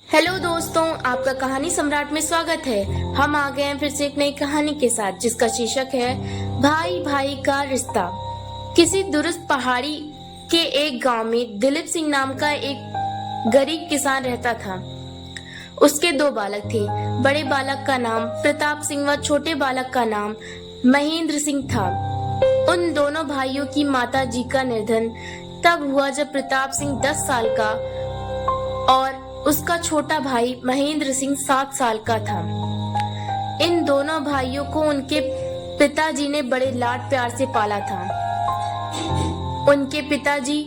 Hello दोस्तों, आपका कहानी सम्राट में स्वागत है। हम आ गए हैं फिर से एक नई कहानी के साथ जिसका शीर्षक है भाई भाई का रिश्ता। किसी दुरुस्त पहाड़ी के एक गांव में दिलीप सिंह नाम का एक गरीब किसान रहता था। उसके दो बालक थे। बड़े बालक का नाम प्रताप सिंह व छोटे बालक का नाम महेंद्र सिंह था। उन दोनों भाइयों की माता जी का निधन तब हुआ जब प्रताप सिंह 10 साल का और उसका छोटा भाई महेंद्र सिंह 7 साल का था। इन दोनों भाइयों को उनके पिताजी ने बड़े लाड प्यार से पाला था। उनके पिताजी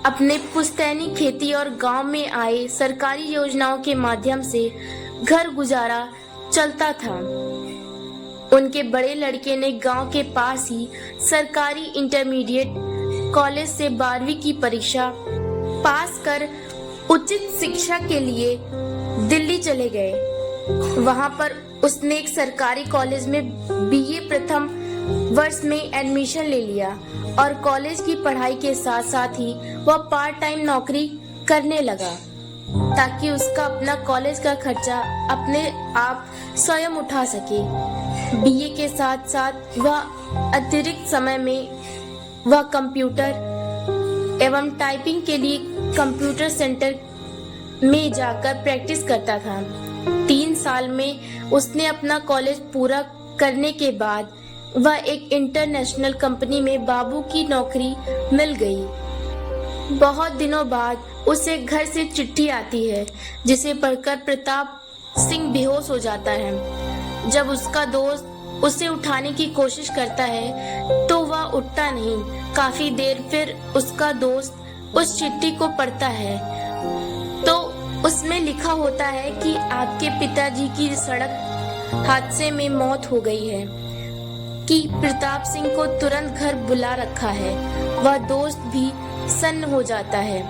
अपने पुश्तैनी खेती और गांव में आए सरकारी योजनाओं के माध्यम से घर गुजारा चलता था। उनके बड़े लड़के ने गांव के पास ही सरकारी इंटरमीडिएट कॉलेज से 12वीं की परीक्षा पास कर उचित शिक्षा के लिए दिल्ली चले गए। वहां पर उसने एक सरकारी कॉलेज में बीए प्रथम वर्ष में एडमिशन ले लिया और कॉलेज की पढ़ाई के साथ साथ ही वह पार्ट टाइम नौकरी करने लगा ताकि उसका अपना कॉलेज का खर्चा अपने आप स्वयं उठा सके। बीए के साथ साथ वह अतिरिक्त समय में वह कंप्यूटर एवं टाइपिंग के लिए कंप्यूटर सेंटर में जाकर प्रैक्टिस करता था। 3 साल में उसने अपना कॉलेज पूरा करने के बाद वह एक इंटरनेशनल कंपनी में बाबू की नौकरी मिल गई। बहुत दिनों बाद उसे घर से चिट्ठी आती है जिसे पढ़कर प्रताप सिंह बेहोश हो जाता है। जब उसका दोस्त उसे उठाने की कोशिश करता है तो वह उठता नहीं। काफी देर फिर उसका दोस्त उस चिट्ठी को पढ़ता है तो उसमें लिखा होता है कि आपके पिताजी की सड़क हादसे में मौत हो गई है, कि प्रताप सिंह को तुरंत घर बुला रखा है। वह दोस्त भी सन्न हो जाता है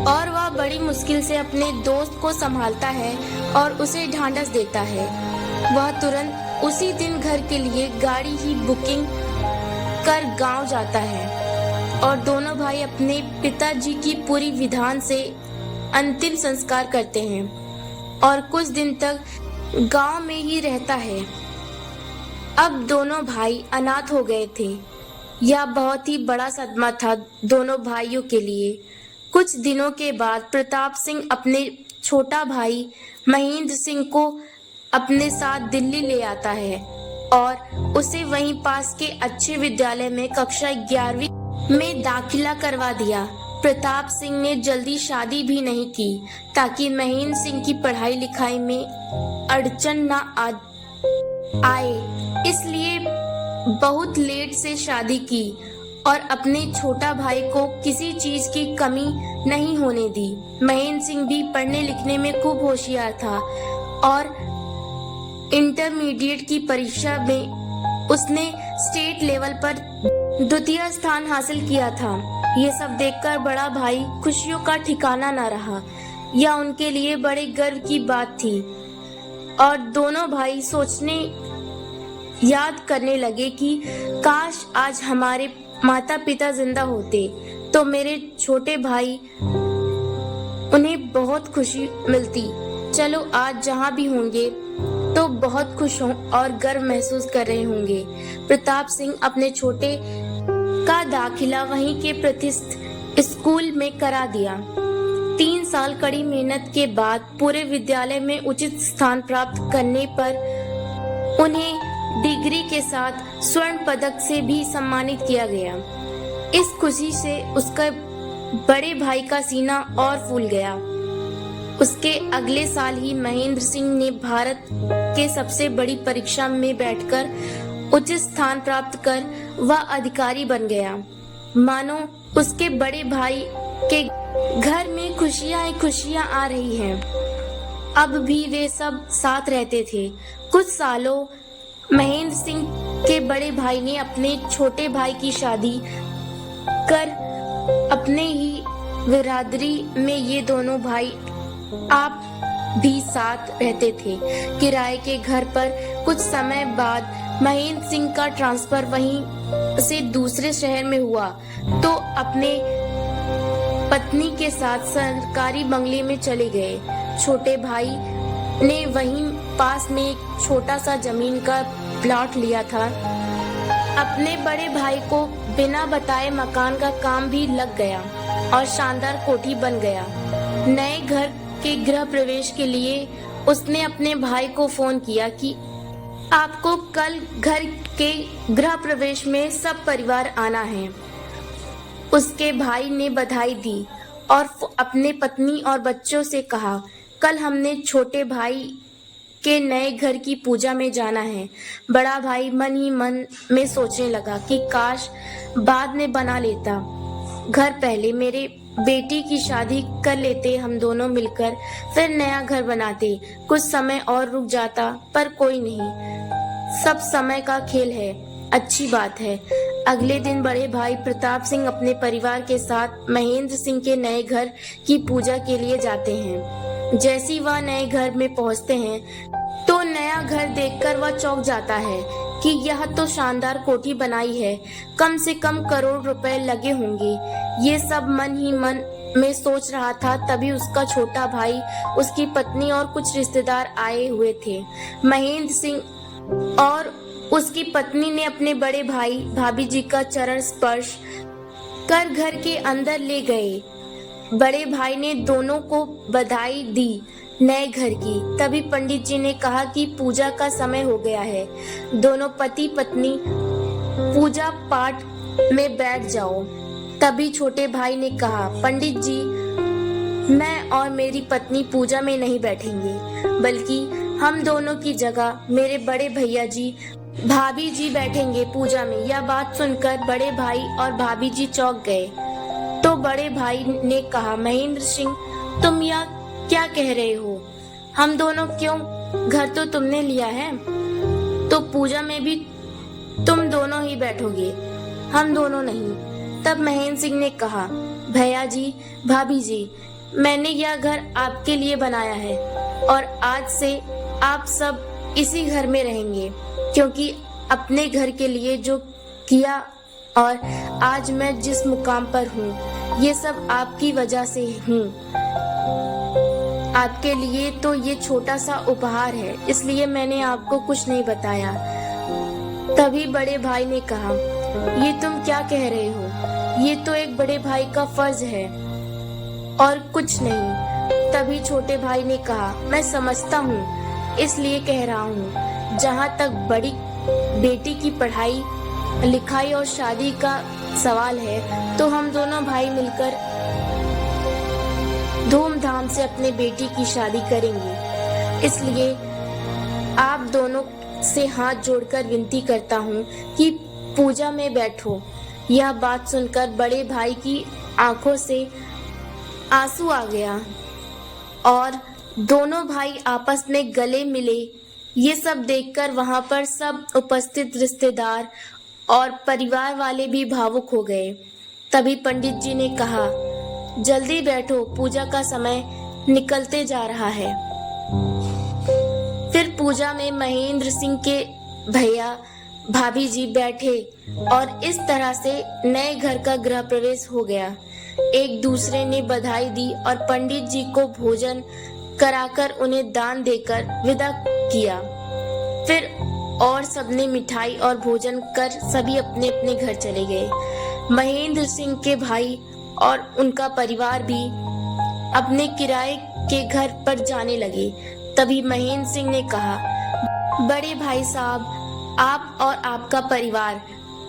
और वह बड़ी मुश्किल से अपने दोस्त को संभालता है और उसे ढांढस देता है। वह तुरंत उसी दिन घर के लिए गाड़ी ही बुकिंग कर गांव जाता है और दोनों भाई अपने पिताजी की पूरी विधान से अंतिम संस्कार करते हैं और कुछ दिन तक गांव में ही रहता है। अब दोनों भाई अनाथ हो गए थे। यह बहुत ही बड़ा सदमा था दोनों भाइयों के लिए। कुछ दिनों के बाद प्रताप सिंह अपने छोटा भाई महेंद्र सिंह को अपने साथ दिल्ली ले आता है और उसे वहीं पास के अच्छे विद्यालय में कक्षा 11वीं में दाखिला करवा दिया। प्रताप सिंह ने जल्दी शादी भी नहीं की ताकि महेंद्र सिंह की पढ़ाई लिखाई में अड़चन न आए, इसलिए बहुत लेट से शादी की और अपने छोटा भाई को किसी चीज की कमी नहीं होने दी। महेंद्र सिंह भी पढ़ने लिखने में खूब होशियार था और इंटरमीडिएट की परीक्षा में उसने स्टेट लेवल पर द्वितीय स्थान हासिल किया था। ये सब देखकर बड़ा भाई खुशियों का ठिकाना न रहा। यह उनके लिए बड़े गर्व की बात थी और दोनों भाई सोचने याद करने लगे कि काश आज हमारे माता पिता जिंदा होते तो मेरे छोटे भाई उन्हें बहुत खुशी मिलती। चलो आज जहाँ भी होंगे तो बहुत खुश हों और गर्व महसूस कर रहे होंगे। प्रताप सिंह अपने छोटे का दाखिला वहीं के प्रतिष्ठित स्कूल में करा दिया। 3 साल कड़ी मेहनत के बाद पूरे विद्यालय में उचित स्थान प्राप्त करने पर उन्हें डिग्री के साथ स्वर्ण पदक से भी सम्मानित किया गया। इस खुशी से उसका बड़े भाई का सीना और फूल गया। उसके अगले साल ही महेंद्र सिंह ने भारत के सबसे बड़ी परीक्षा में बैठकर उच्च स्थान प्राप्त कर वह अधिकारी बन गया। मानो उसके बड़े भाई के घर में खुशियां ही खुशियां आ रही हैं। अब भी वे सब साथ रहते थे। कुछ सालों महेंद्र सिंह के बड़े भाई ने अपने छोटे भाई की शादी कर अपने ही बिरादरी में ये दोनों भाई आप भी साथ रहते थे। किराए के घर पर कुछ समय बाद महेंद्र सिंह का ट्रांसफर वहीं से दूसरे शहर में हुआ तो अपने पत्नी के साथ सरकारी बंगले में चले गए। छोटे भाई ने वहीं पास में एक छोटा सा जमीन का प्लॉट लिया था। अपने बड़े भाई को बिना बताए मकान का काम भी लग गया और शानदार कोठी बन गया। नए घर के गृह प्रवेश के लिए उसने अपने भाई को फोन किया कि आपको कल घर के गृह प्रवेश में सब परिवार आना है। उसके भाई ने बधाई दी और अपने पत्नी और बच्चों से कहा, कल हमने छोटे भाई के नए घर की पूजा में जाना है। बड़ा भाई मन ही मन में सोचने लगा कि काश बाद में बना लेता घर, पहले मेरे बेटी की शादी कर लेते हम दोनों मिलकर, फिर नया घर बनाते। कुछ समय और रुक जाता, पर कोई नहीं, सब समय का खेल है। अच्छी बात है। अगले दिन बड़े भाई प्रताप सिंह अपने परिवार के साथ महेंद्र सिंह के नए घर की पूजा के लिए जाते हैं। जैसे वह नए घर में पहुंचते हैं तो नया घर देखकर वह चौंक जाता है कि यह तो शानदार कोठी बनाई है, कम से कम करोड़ रुपए लगे होंगे। ये सब मन ही मन में सोच रहा था, तभी उसका छोटा भाई, उसकी पत्नी और कुछ रिश्तेदार आए हुए थे। महेंद्र सिंह और उसकी पत्नी ने अपने बड़े भाई भाभी जी का चरण स्पर्श कर घर के अंदर ले गए। बड़े भाई ने दोनों को बधाई दी नए घर की। तभी पंडित जी ने कहा कि पूजा का समय हो गया है, दोनों पति पत्नी पूजा पाठ में बैठ जाओ। तभी छोटे भाई ने कहा, पंडित जी, मैं और मेरी पत्नी पूजा में नहीं बैठेंगे, बल्कि हम दोनों की जगह मेरे बड़े भैया जी भाभी जी बैठेंगे पूजा में। यह बात सुनकर बड़े भाई और भाभी जी चौंक गए। तो बड़े भाई ने कहा, महेंद्र सिंह, तुम यह क्या कह रहे हो? हम दोनों क्यों? घर तो तुमने लिया है, तो पूजा में भी तुम दोनों ही बैठोगे, हम दोनों नहीं। तब महेंद्र सिंह ने कहा, भैया जी, भाभी जी, मैंने यह घर आपके लिए बनाया है और आज से आप सब इसी घर में रहेंगे, क्योंकि अपने घर के लिए जो किया और आज मैं जिस मुकाम पर हूँ, ये सब आपकी वजह से हूँ। आपके लिए तो ये छोटा सा उपहार है, इसलिए मैंने आपको कुछ नहीं बताया। तभी बड़े भाई ने कहा, ये तुम क्या कह रहे हो? ये तो एक बड़े भाई का फर्ज है और कुछ नहीं। तभी छोटे भाई ने कहा, मैं समझता हूँ, इसलिए कह रहा हूँ। जहाँ तक बड़ी बेटी की पढ़ाई लिखाई और शादी का सवाल है, तो हम दोनों भाई मिलकर धूमधाम से अपने बेटी की शादी करेंगे। इसलिए आप दोनों से हाथ जोड़कर विनती करता हूँ कि पूजा में बैठो। यह बात सुनकर बड़े भाई की आंखों से आंसू आ गया और दोनों भाई आपस में गले मिले। ये सब देखकर वहां पर सब उपस्थित रिश्तेदार और परिवार वाले भी भावुक हो गए। तभी पंडित जी ने कहा, जल्दी बैठो, पूजा का समय निकलते जा रहा है। फिर पूजा में महेंद्र सिंह के भैया भाभी जी बैठे और इस तरह से नए घर का गृह प्रवेश हो गया। एक दूसरे ने बधाई दी और पंडित जी को भोजन कराकर उन्हें दान देकर विदा किया। फिर और सबने मिठाई और भोजन कर सभी अपने अपने घर चले गए। महेंद्र सिंह के भाई और उनका परिवार भी अपने किराए के घर पर जाने लगे। तभी महेंद्र सिंह ने कहा, बड़े भाई साहब, आप और आपका परिवार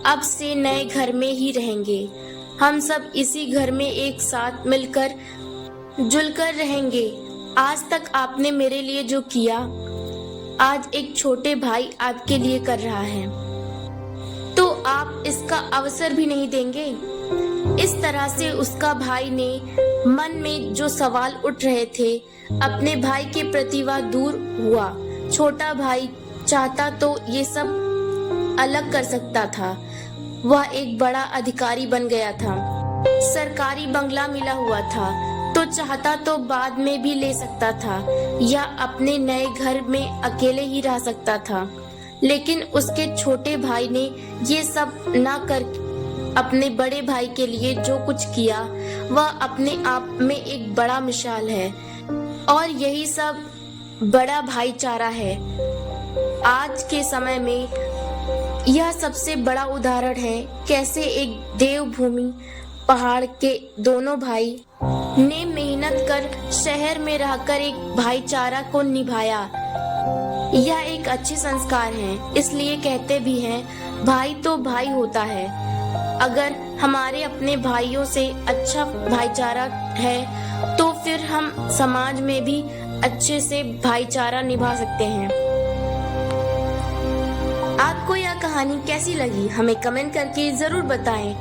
अब से नए घर में ही रहेंगे। हम सब इसी घर में एक साथ मिलकर जुलकर रहेंगे। आज तक आपने मेरे लिए जो किया, आज एक छोटे भाई आपके लिए कर रहा है, तो आप इसका अवसर भी नहीं देंगे? इस तरह से उसका भाई ने मन में जो सवाल उठ रहे थे अपने भाई के प्रति वह दूर हुआ। छोटा भाई चाहता तो ये सब अलग कर सकता था। वह एक बड़ा अधिकारी बन गया था, सरकारी बंगला मिला हुआ था, तो चाहता तो बाद में भी ले सकता था या अपने नए घर में अकेले ही रह सकता था। लेकिन उसके छोटे भाई ने ये सब अपने बड़े भाई के लिए जो कुछ किया वह अपने आप में एक बड़ा मिसाल है और यही सब बड़ा भाईचारा है। आज के समय में यह सबसे बड़ा उदाहरण है कैसे एक देवभूमि पहाड़ के दोनों भाई ने मेहनत कर शहर में रहकर एक भाईचारा को निभाया। यह एक अच्छे संस्कार है, इसलिए कहते भी हैं भाई तो भाई होता है। अगर हमारे अपने भाइयों से अच्छा भाईचारा है तो फिर हम समाज में भी अच्छे से भाईचारा निभा सकते हैं। आपको यह कहानी कैसी लगी हमें कमेंट करके जरूर बताएं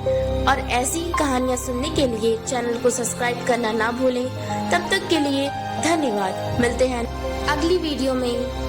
और ऐसी ही कहानियां सुनने के लिए चैनल को सब्सक्राइब करना ना भूलें। तब तक के लिए धन्यवाद। मिलते हैं अगली वीडियो में।